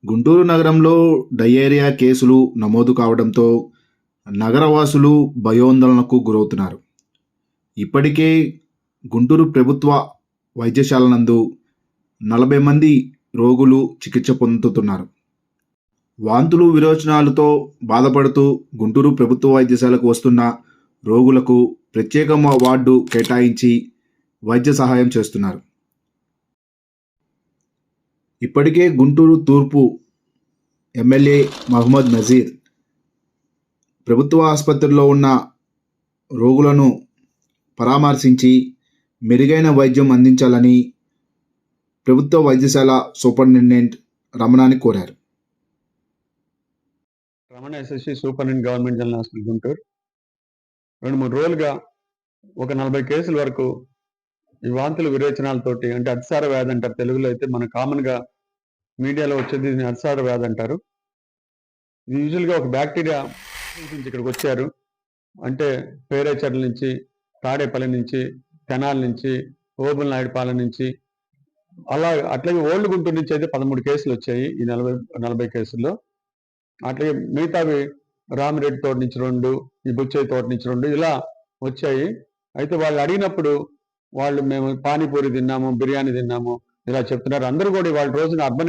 గుంటూరు నగరంలో డయేరియా కేసులు నమోదు కావడంతో నగరవాసులు భయోందోళనకు గురవుతున్నారు. ఇప్పటికే గుంటూరు ప్రభుత్వ వైద్యశాల నందు 40 మంది రోగులు చికిత్స పొందుతున్నారు. వాంతులు, విరోచనాలతో బాధపడుతూ గుంటూరు ప్రభుత్వ వైద్యశాలకు వస్తున్న రోగులకు ప్రత్యేక వార్డు కేటాయించి వైద్య సహాయం చేస్తున్నారు. ఇప్పటికే గుంటూరు తూర్పు ఎమ్మెల్యే మహమ్మద్ నజీర్ ప్రభుత్వ ఆసుపత్రిలో ఉన్న రోగులను పరామర్శించి మెరుగైన వైద్యం అందించాలని ప్రభుత్వ వైద్యశాల సూపరింటెండెంట్ రమణాని కోరారు. Ramana SSC superintendent government general hospital Guntur 2-3 రోజులుగా ఒక 40 కేసుల వరకు ఈ వాంతులు విరేచనాలతోటి, అంటే అతిసార వ్యాధి అంటారు తెలుగులో. అయితే మన కామన్గా మీడియాలో వచ్చేది దీన్ని అతిసార వ్యాధి అంటారు. ఇది యూజువల్గా ఒక బ్యాక్టీరియా నుంచి ఇక్కడికి వచ్చారు. అంటే పేరేచర్ల నుంచి, తాడేపల్లి నుంచి, తెనాల నుంచి, ఓబుల్ నాయుడుపాలెం నుంచి, అట్లాగే ఓల్డ్ గుంటూరు నుంచి అయితే 13 కేసులు వచ్చాయి ఈ 40 కేసుల్లో. అట్లాగే మిగతావి రామిరెడ్డి తోట నుంచి 2, ఈ బుచ్చయ్య తోట నుంచి 2 ఇలా వచ్చాయి. అయితే వాళ్ళు అడిగినప్పుడు మేము పానీపూరి తిన్నాము, బిర్యానీ తిన్నాము ఇలా చెప్తున్నారు. అందరూ కూడా వాళ్ళ రోజున అర్బన్